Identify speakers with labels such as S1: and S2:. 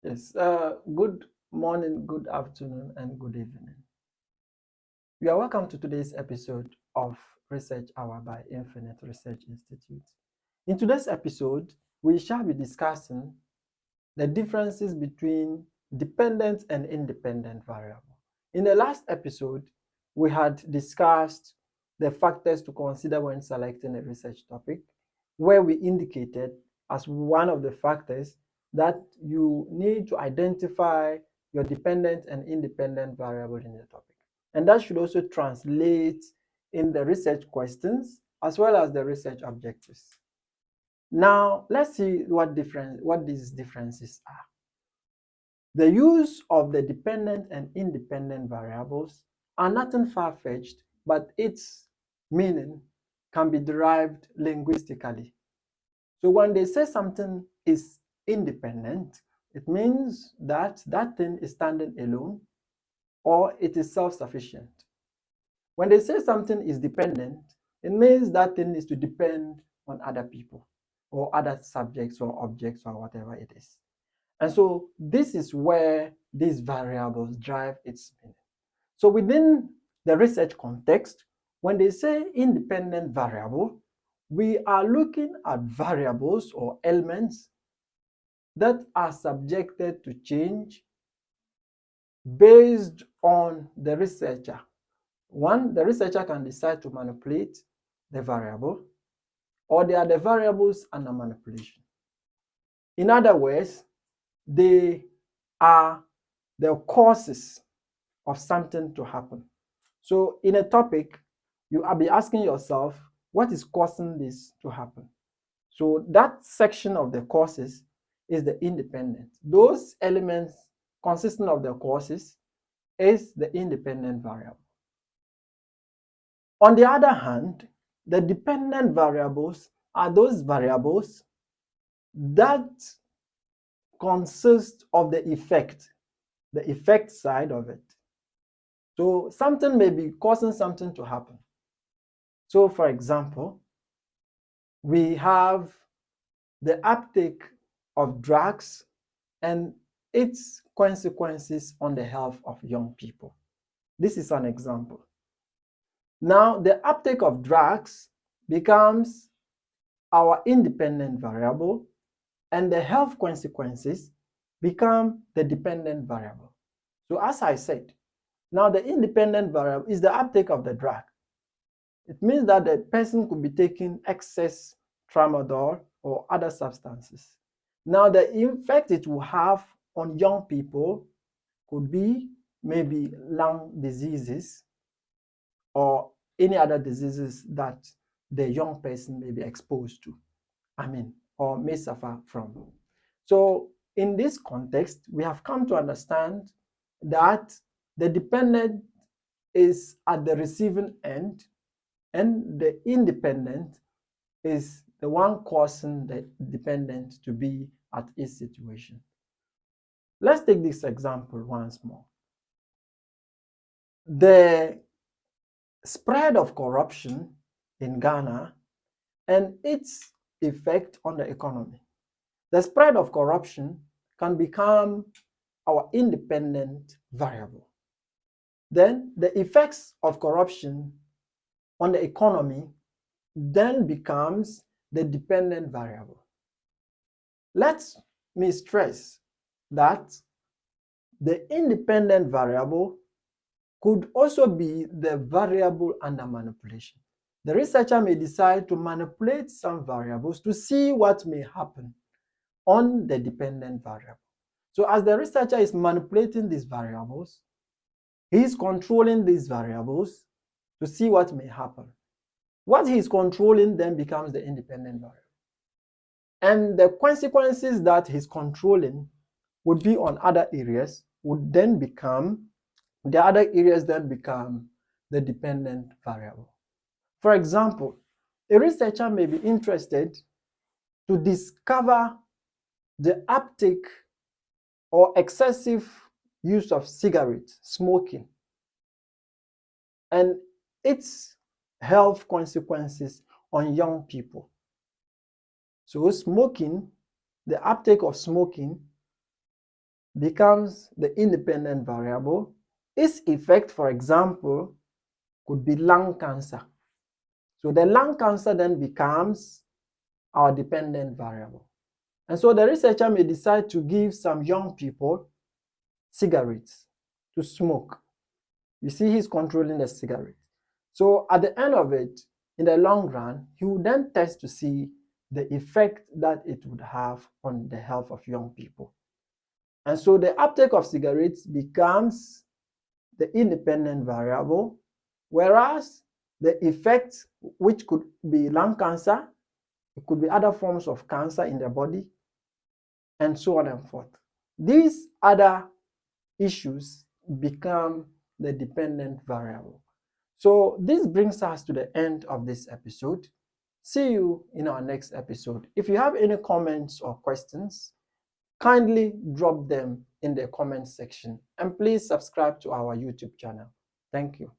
S1: Yes, good morning, good afternoon, and good evening. You are welcome to today's episode of Research Hour by Infinite Research Institute. In today's episode, we shall be discussing the differences between dependent and independent variable. In the last episode, we had discussed the factors to consider when selecting a research topic, where we indicated as one of the factors that you need to identify your dependent and independent variable in the topic. And that should also translate in the research questions as well as the research objectives. Now, let's see what these differences are. The use of the dependent and independent variables are nothing far-fetched, but its meaning can be derived linguistically. So when they say something is independent, it means that that thing is standing alone or it is self-sufficient. When they say something is dependent, it means that thing is to depend on other people or other subjects or objects or whatever it is. And so this is where these variables drive its meaning. So within the research context, when they say independent variable, we are looking at variables or elements that are subjected to change based on the researcher. One, the researcher can decide to manipulate the variable, or they are the variables under manipulation. In other words, they are the causes of something to happen. So in a topic, you will be asking yourself, what is causing this to happen? So that section of the causes is the independent. Those elements consisting of the causes is the independent variable. On the other hand, the dependent variables are those variables that consist of the effect side of it. So something may be causing something to happen. So for example, we have the uptake of drugs and its consequences on the health of young people. This is an example. Now, the uptake of drugs becomes our independent variable, and the health consequences become the dependent variable. So as I said, now the independent variable is the uptake of the drug. It means that the person could be taking excess tramadol or other substances. Now the effect it will have on young people could be maybe lung diseases or any other diseases that the young person may be exposed to, or may suffer from. So in this context, we have come to understand that the dependent is at the receiving end and the independent is the one causing the dependent to be at its situation. Let's take this example once more. The spread of corruption in Ghana and its effect on the economy. The spread of corruption can become our independent variable. Then the effects of corruption on the economy then becomes the dependent variable. Let me stress that the independent variable could also be the variable under manipulation. The researcher may decide to manipulate some variables to see what may happen on the dependent variable. So as the researcher is manipulating these variables, he is controlling these variables to see what may happen. What he is controlling then becomes the independent variable. And the consequences that he's controlling would be on other areas, the other areas then become the dependent variable. For example, a researcher may be interested to discover the uptake or excessive use of cigarettes, smoking, and its health consequences on young people. So smoking, the uptake of smoking becomes the independent variable. Its effect, for example, could be lung cancer. So the lung cancer then becomes our dependent variable. And so the researcher may decide to give some young people cigarettes to smoke. You see, he's controlling the cigarette. So at the end of it, in the long run, he will then test to see the effect that it would have on the health of young people. And so the uptake of cigarettes becomes the independent variable, whereas the effect, which could be lung cancer, it could be other forms of cancer in the body, and so on and forth. These other issues become the dependent variable. So this brings us to the end of this episode. See you in our next episode. If you have any comments or questions, kindly drop them in the comment section, and please subscribe to our YouTube channel. Thank you.